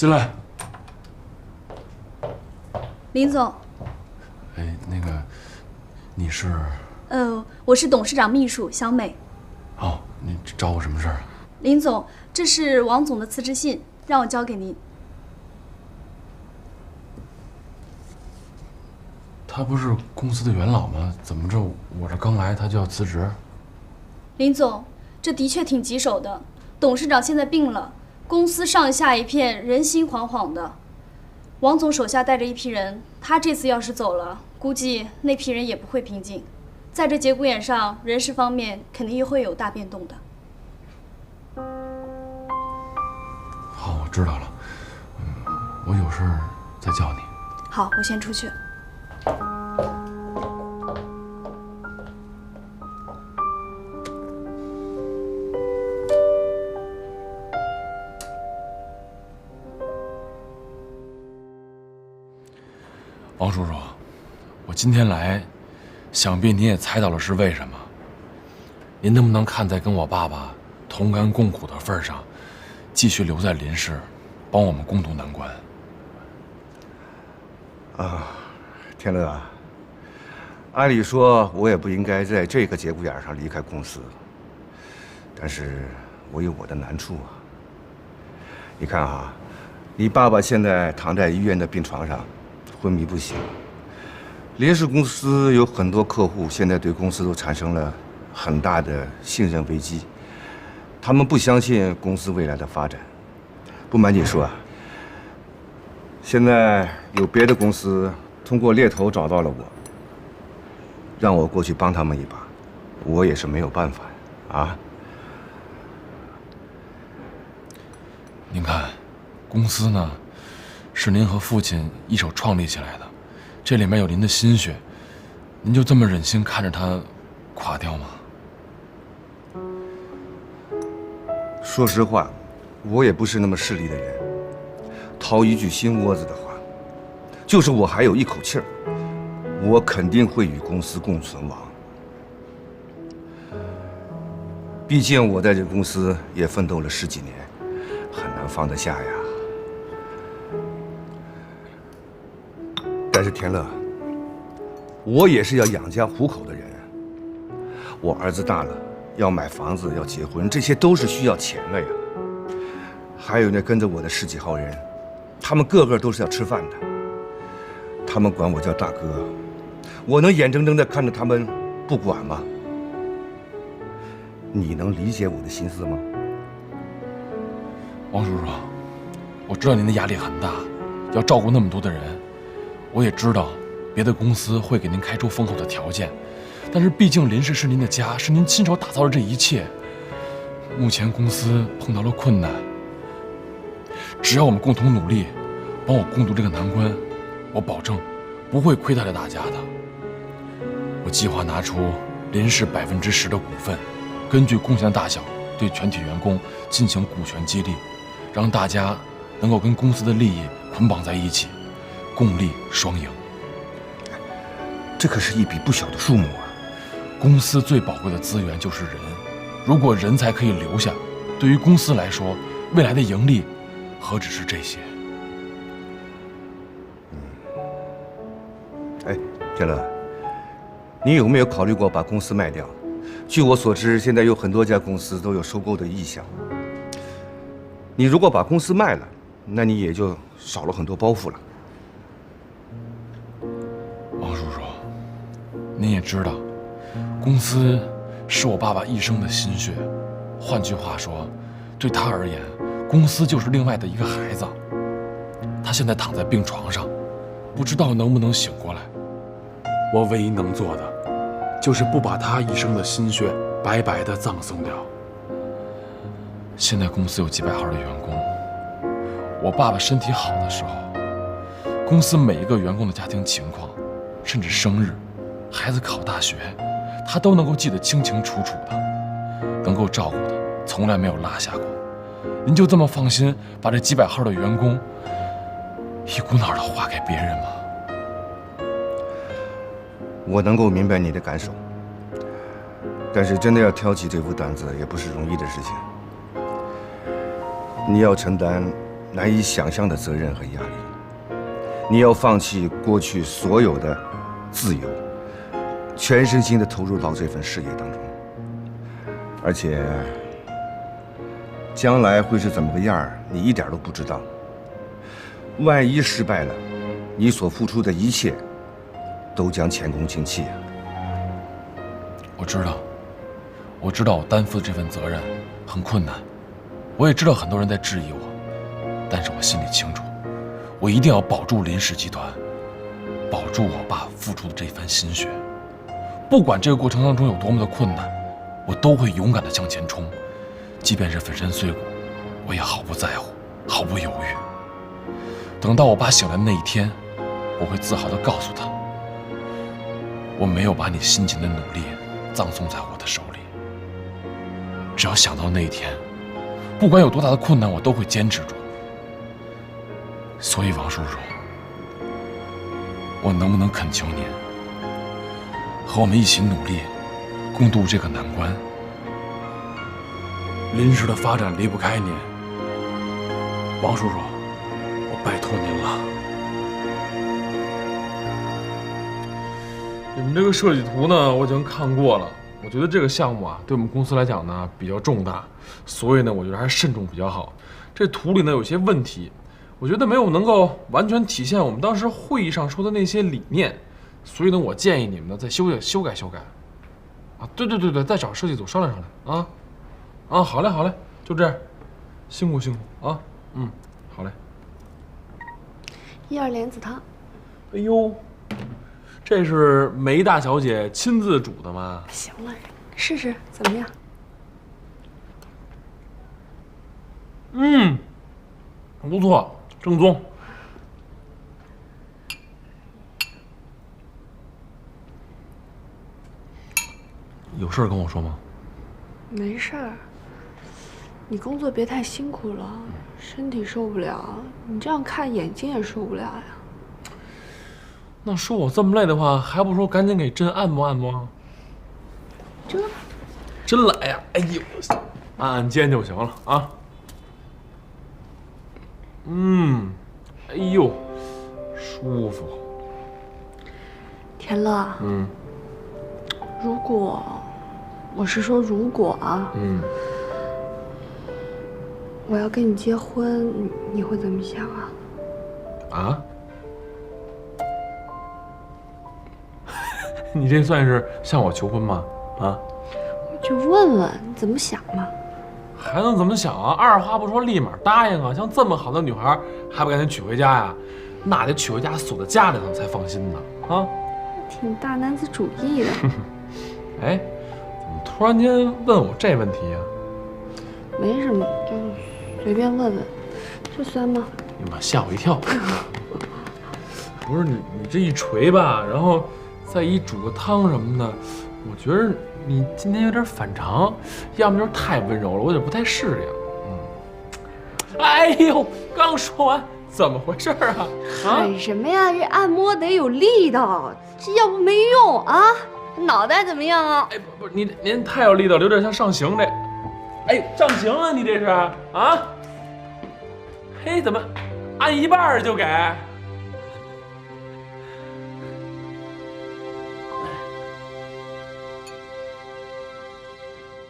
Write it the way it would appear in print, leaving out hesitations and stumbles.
进来。林总。哎，那个，你是？我是董事长秘书小美。哦，你找我什么事儿啊？林总，这是王总的辞职信，让我交给您。他不是公司的元老吗？怎么着，我这刚来他就要辞职？林总，这的确挺棘手的。董事长现在病了，公司上下一片人心惶惶的。王总手下带着一批人，他这次要是走了，估计那批人也不会平静。在这节骨眼上，人事方面肯定又会有大变动的。好，我知道了。我有事再叫你。好，我先出去。王叔叔，我今天来，想必你也猜到了是为什么。您能不能看在跟我爸爸同甘共苦的份上，继续留在林氏，帮我们共度难关？天乐啊，按理说我也不应该在这个节骨眼上离开公司，但是我有我的难处啊。你看啊，你爸爸现在躺在医院的病床上，昏迷不醒。林氏公司有很多客户，现在对公司都产生了很大的信任危机，他们不相信公司未来的发展。不瞒你说啊，现在有别的公司通过猎头找到了我，让我过去帮他们一把，我也是没有办法啊。您看，公司呢，是您和父亲一手创立起来的，这里面有您的心血，您就这么忍心看着它垮掉吗？说实话，我也不是那么势利的人。掏一句心窝子的话，就是我还有一口气儿，我肯定会与公司共存亡。毕竟我在这公司也奋斗了10几年，很难放得下呀。但是田乐，我也是要养家糊口的人。我儿子大了，要买房子，要结婚，这些都是需要钱的呀。还有那跟着我的10几号人，他们个个都是要吃饭的。他们管我叫大哥，我能眼睁睁地看着他们不管吗？你能理解我的心思吗？王叔叔，我知道您的压力很大，要照顾那么多的人，我也知道别的公司会给您开出丰厚的条件，但是毕竟林氏是您的家，是您亲手打造的这一切。目前公司碰到了困难，只要我们共同努力，帮我共度这个难关，我保证不会亏待了大家的。我计划拿出林氏10%的股份，根据贡献大小对全体员工进行股权激励，让大家能够跟公司的利益捆绑在一起，共利双赢。这可是一笔不小的数目啊！公司最宝贵的资源就是人，如果人才可以留下，对于公司来说，未来的盈利何止是这些？哎，天乐，你有没有考虑过把公司卖掉？据我所知，现在有很多家公司都有收购的意向。你如果把公司卖了，那你也就少了很多包袱了。王叔叔，您也知道，公司是我爸爸一生的心血。换句话说，对他而言，公司就是另外的一个孩子。他现在躺在病床上，不知道能不能醒过来。我唯一能做的，就是不把他一生的心血白白的葬送掉。现在公司有几百号的员工，我爸爸身体好的时候，公司每一个员工的家庭情况，甚至生日、孩子考大学，他都能够记得清清楚楚的，能够照顾的从来没有落下过。您就这么放心把这几百号的员工一股脑的划给别人吗？我能够明白你的感受，但是真的要挑起这副担子也不是容易的事情。你要承担难以想象的责任和压力。你要放弃过去所有的自由，全身心的投入到这份事业当中，而且将来会是怎么个样儿，你一点都不知道。万一失败了，你所付出的一切都将前功尽弃啊！我知道我担负的这份责任很困难，我也知道很多人在质疑我，但是我心里清楚，我一定要保住林氏集团，保住我爸付出的这番心血。不管这个过程当中有多么的困难，我都会勇敢地向前冲，即便是粉身碎骨，我也毫不在乎，毫不犹豫。等到我爸醒来的那一天，我会自豪地告诉他，我没有把你辛勤的努力葬送在我的手里。只要想到那一天，不管有多大的困难，我都会坚持住。所以王叔叔，我能不能恳求您，和我们一起努力，共度这个难关？林氏的发展离不开您，王叔叔，我拜托您了。你们这个设计图呢，我已经看过了。我觉得这个项目啊，对我们公司来讲呢比较重大，所以呢，我觉得还是慎重比较好。这图里呢有些问题，我觉得没有能够完全体现我们当时会议上说的那些理念，所以呢，我建议你们呢再修改。啊，对，再找设计组商量啊。好嘞，就这样，辛苦啊。好嘞。1-2莲子汤。哎呦，这是梅大小姐亲自煮的吗？行了，试试怎么样？不错，正宗。有事跟我说吗？没事儿，你工作别太辛苦了，身体受不了，你这样看眼睛也受不了呀。那说我这么累的话，还不说赶紧给朕按摩？这真来呀！哎呦，按肩就行了啊。哎呦，舒服。田乐，如果啊，我要跟你结婚，你会怎么想啊？啊？你这算是向我求婚吗？啊？我就问问你怎么想嘛。还能怎么想啊？二话不说立马答应啊！像这么好的女孩，还不赶紧娶回家呀？那得娶回家锁在家里头才放心呢。啊？挺大男子主义的。哎，怎么突然间问我这问题呀？没什么，就随便问问。这酸吗？你妈吓我一跳！不是你这一锤吧，然后再一煮个汤什么的，我觉得你今天有点反常，要么就是太温柔了，我有点不太适应。哎呦，刚说完，怎么回事啊？喊什么呀？这按摩得有力道，这要不没用啊！脑袋怎么样啊？哎，不，您太有力道了，有点像上刑这。哎，上刑啊，你这是啊？嘿，怎么按一半就给？